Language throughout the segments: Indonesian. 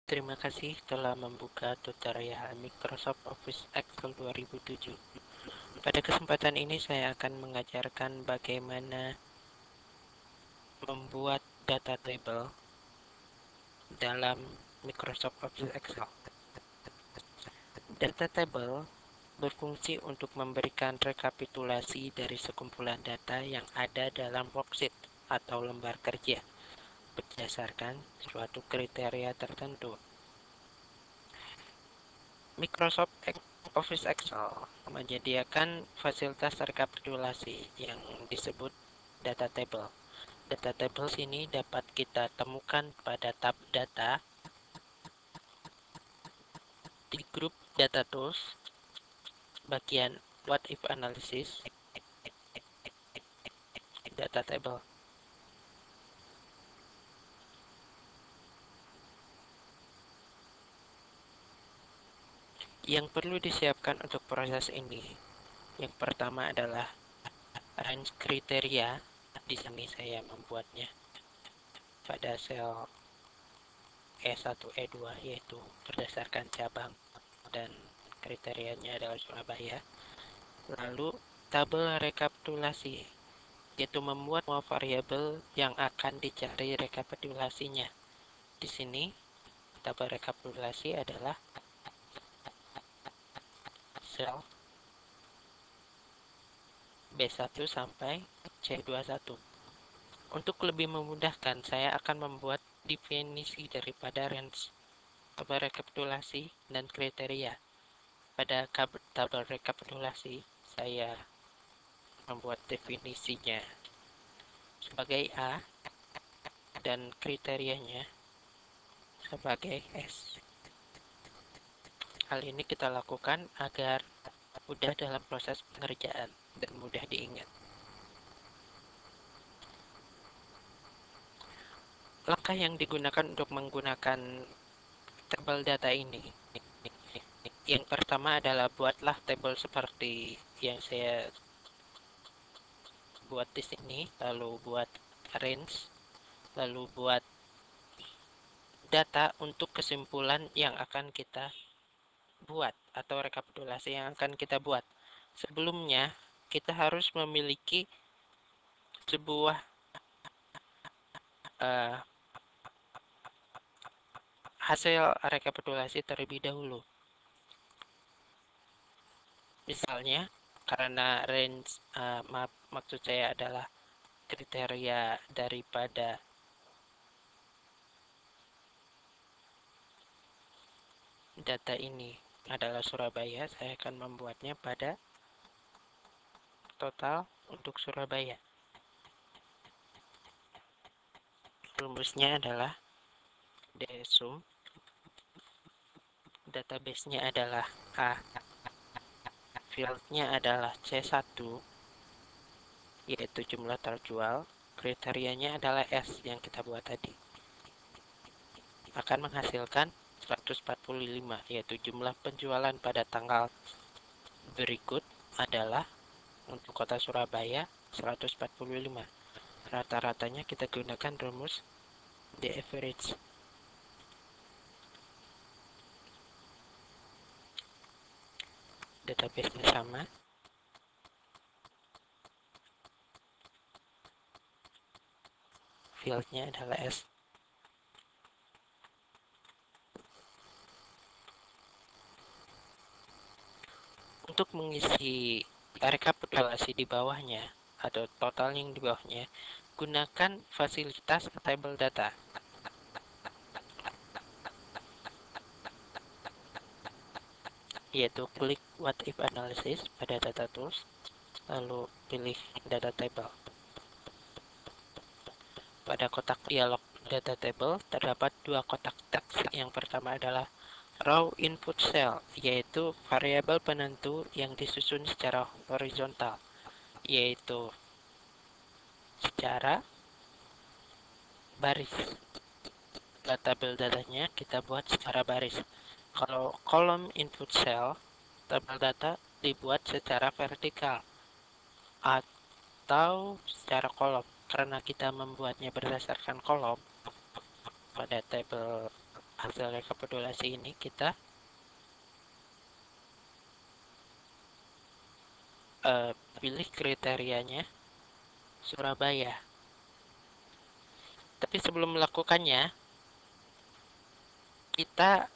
Terima kasih telah membuka tutorial Microsoft Office Excel 2007. Pada kesempatan ini saya akan mengajarkan bagaimana membuat data table dalam Microsoft Office Excel. Data table berfungsi untuk memberikan rekapitulasi dari sekumpulan data yang ada dalam worksheet atau lembar kerja berdasarkan suatu kriteria tertentu. Microsoft Office Excel menyediakan fasilitas rekapitulasi yang disebut data table. Data table ini dapat kita temukan pada tab data di grup data tools bagian what if analysis data table. Yang perlu disiapkan untuk proses ini, yang pertama adalah range kriteria. Di sini saya membuatnya pada sel E1, E2, yaitu berdasarkan cabang dan kriterianya adalah Surabaya. Lalu tabel rekapitulasi, yaitu membuat semua variabel yang akan dicari rekapitulasinya. Di sini tabel rekapitulasi adalah sel B1 sampai C21. Untuk lebih memudahkan, saya akan membuat definisi daripada range, tabel rekapitulasi, dan kriteria. Pada tabel rekapitulasi, saya membuat definisinya sebagai A dan kriterianya sebagai S. Hal ini kita lakukan agar mudah dalam proses pengerjaan dan mudah diingat. Langkah yang digunakan untuk menggunakan tabel data ini, yang pertama adalah buatlah tabel seperti yang saya buat di sini, lalu buat range, lalu buat data untuk kesimpulan yang akan kita buat atau rekapitulasi yang akan kita buat. Sebelumnya, kita harus memiliki sebuah hasil rekapitulasi terlebih dahulu. Misalnya, karena range, maksud saya adalah kriteria daripada data ini adalah Surabaya, saya akan membuatnya pada total untuk Surabaya. Rumusnya adalah dsum, database-nya adalah A, field-nya adalah C1, yaitu jumlah terjual, kriterianya adalah S yang kita buat tadi. Akan menghasilkan 145, yaitu jumlah penjualan pada tanggal berikut adalah untuk kota Surabaya 145. Rata-ratanya kita gunakan rumus the average. Database-nya sama. Field-nya adalah S. Untuk mengisi rekapitulasi di bawahnya atau total yang di bawahnya, gunakan fasilitas table data. Yaitu klik what if analysis pada data tools, lalu pilih data table. Pada kotak dialog data table terdapat dua kotak teks. Yang pertama adalah raw input cell, yaitu variabel penentu yang disusun secara horizontal, yaitu secara baris. Tabel datanya kita buat secara baris. Kalau kolom input cell, tabel data dibuat secara vertikal atau secara kolom. Karena kita membuatnya berdasarkan kolom pada tabel hasil rekapitulasi ini, kita pilih kriterianya Surabaya. Tapi sebelum melakukannya, kita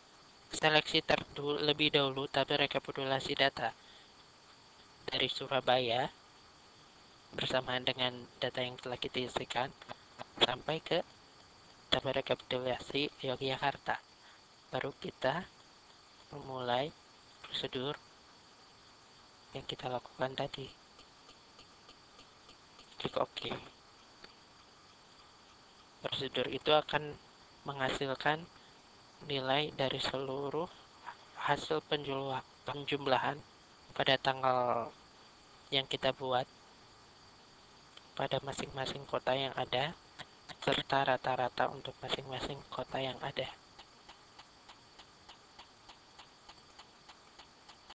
seleksi terlebih dahulu tabel rekapitulasi data dari Surabaya bersamaan dengan data yang telah kita isikan sampai ke tabel rekapitulasi Yogyakarta. Baru kita memulai prosedur yang kita lakukan tadi. Klik OK. Prosedur itu akan menghasilkan nilai dari seluruh hasil penjumlahan pada tanggal yang kita buat pada masing-masing kota yang ada serta rata-rata untuk masing-masing kota yang ada.